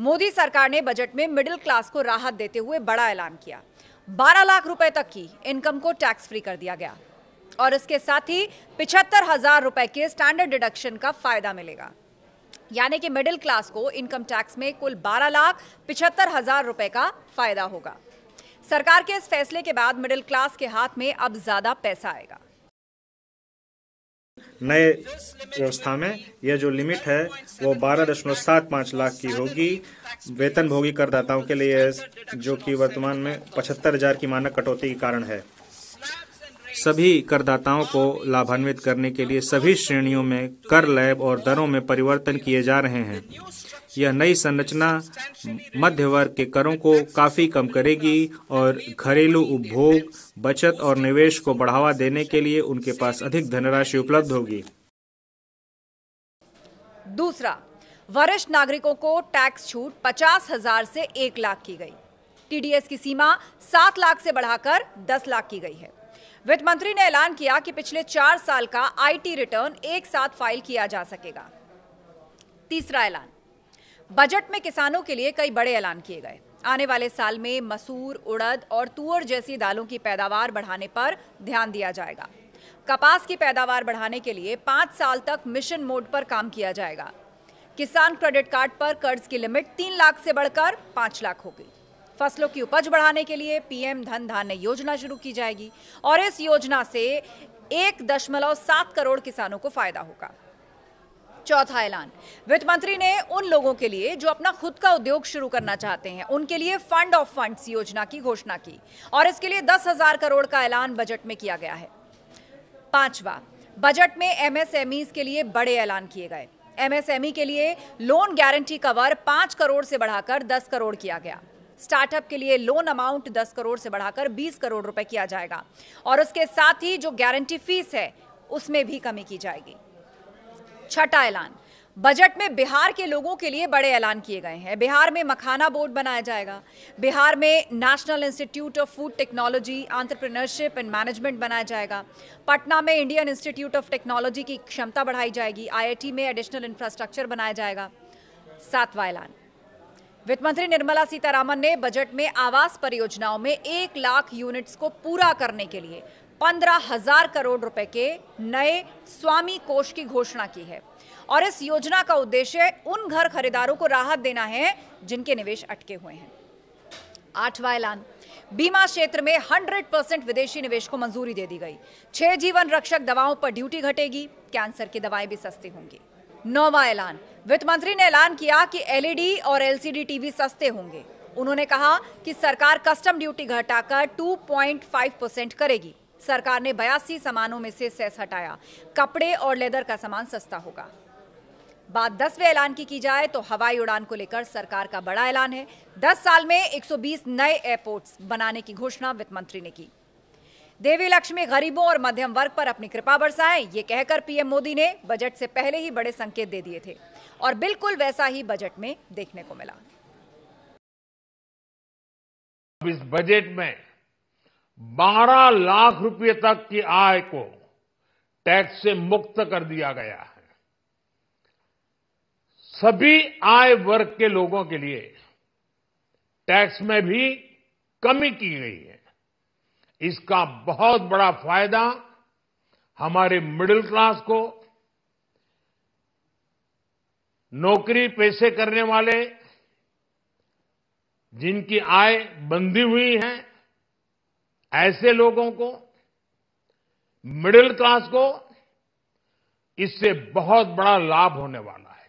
मोदी सरकार ने बजट में मिडिल क्लास को राहत देते हुए बड़ा ऐलान किया। 12 लाख रुपए तक की इनकम को टैक्स फ्री कर दिया गया और इसके साथ ही 75,000 रुपए के स्टैंडर्ड डिडक्शन का फायदा मिलेगा। यानी कि मिडिल क्लास को इनकम टैक्स में कुल 12,75,000 रुपए का फायदा होगा। सरकार के इस फैसले के बाद मिडिल क्लास के हाथ में अब ज्यादा पैसा आएगा। नए व्यवस्था में यह जो लिमिट है वो 12.75 लाख की होगी वेतनभोगी करदाताओं के लिए, जो कि वर्तमान में 75,000 की मानक कटौती के कारण है। सभी करदाताओं को लाभान्वित करने के लिए सभी श्रेणियों में कर स्लैब और दरों में परिवर्तन किए जा रहे हैं। यह नई संरचना मध्य वर्ग के करों को काफी कम करेगी और घरेलू उपभोग, बचत और निवेश को बढ़ावा देने के लिए उनके पास अधिक धनराशि उपलब्ध होगी। दूसरा, वरिष्ठ नागरिकों को टैक्स छूट 50,000 से 1 लाख की गई। टीडीएस की सीमा 7 लाख से बढ़ाकर 10 लाख की गई है। वित्त मंत्री ने ऐलान किया कि पिछले 4 साल का आईटी रिटर्न एक साथ फाइल किया जा सकेगा। तीसरा ऐलान, बजट में किसानों के लिए कई बड़े ऐलान किए गए। आने वाले साल में मसूर, उड़द और तुअर जैसी दालों की पैदावार बढ़ाने पर ध्यान दिया जाएगा। कपास की पैदावार बढ़ाने के लिए 5 साल तक मिशन मोड पर काम किया जाएगा। किसान क्रेडिट कार्ड पर कर्ज की लिमिट 3 लाख से बढ़कर 5 लाख होगी। फसलों की उपज बढ़ाने के लिए पीएम धन धान्य योजना शुरू की जाएगी और इस योजना से 1.7 करोड़ किसानों को फायदा होगा। चौथा ऐलान, वित्त मंत्री ने उन लोगों के लिए जो अपना खुद का उद्योग शुरू करना चाहते हैं, उनके लिए फंड ऑफ फंड्स योजना की घोषणा की और इसके लिए 10,000 करोड़ का ऐलान बजट में किया गया है। पांचवा, बजट में एमएसएमईज के लिए बड़े ऐलान किए गए। एमएसएमई के लिए लोन गारंटी कवर 5 करोड़ से बढ़ाकर 10 करोड़ किया गया। स्टार्टअप के लिए लोन अमाउंट 10 करोड़ से बढ़ाकर 20 करोड़ रुपए किया जाएगा और उसके साथ ही जो गारंटी फीस है उसमें भी कमी की जाएगी। छठा ऐलान, बजट में बिहार के लोगों के लिए बड़े ऐलान किए गए हैं। बिहार में मखाना बोर्ड बनाया जाएगा। बिहार में national institute of food technology, entrepreneurship and management बनाया जाएगा। पटना में इंडियन इंस्टीट्यूट ऑफ टेक्नोलॉजी की क्षमता बढ़ाई जाएगी। आईआईटी में एडिशनल इंफ्रास्ट्रक्चर बनाया जाएगा। सातवां ऐलान, वित्त मंत्री निर्मला सीतारामन ने बजट में आवास परियोजनाओं में 1 लाख यूनिट्स को पूरा करने के लिए 15,000 करोड़ रुपए के नए स्वामी कोष की घोषणा की है और इस योजना का उद्देश्य उन घर खरीदारों को राहत देना है जिनके निवेश अटके हुए हैं। आठवां ऐलान, बीमा क्षेत्र में 100% विदेशी निवेश को मंजूरी दे दी गई। 6 जीवन रक्षक दवाओं पर ड्यूटी घटेगी। कैंसर की दवाएं भी सस्ती होंगी। नौवां ऐलान, वित्त मंत्री ने ऐलान किया कि एलईडी और एलसीडी टीवी सस्ते होंगे। उन्होंने कहा कि सरकार कस्टम ड्यूटी घटाकर 2.5% करेगी। सरकार ने 82 सामानों में से सेस हटाया। कपड़े और लेदर का सामान सस्ता होगा। बात 10वें ऐलान की जाए तो हवाई उड़ान को लेकर सरकार का बड़ा ऐलान है। 10 साल में 120 नए एयरपोर्ट्स बनाने की घोषणा वित्त मंत्री ने की। देवी लक्ष्मी गरीबों और मध्यम वर्ग पर अपनी कृपा बरसाएं, ये कहकर पीएम मोदी ने बजट से पहले ही बड़े संकेत दे दिए थे और बिल्कुल वैसा ही बजट में देखने को मिला। इस बजट में 12 लाख रुपए तक की आय को टैक्स से मुक्त कर दिया गया है। सभी आय वर्ग के लोगों के लिए टैक्स में भी कमी की गई है। इसका बहुत बड़ा फायदा हमारे मिडिल क्लास को, नौकरी पेशे करने वाले जिनकी आय बंधी हुई है, ऐसे लोगों को, मिडिल क्लास को इससे बहुत बड़ा लाभ होने वाला है।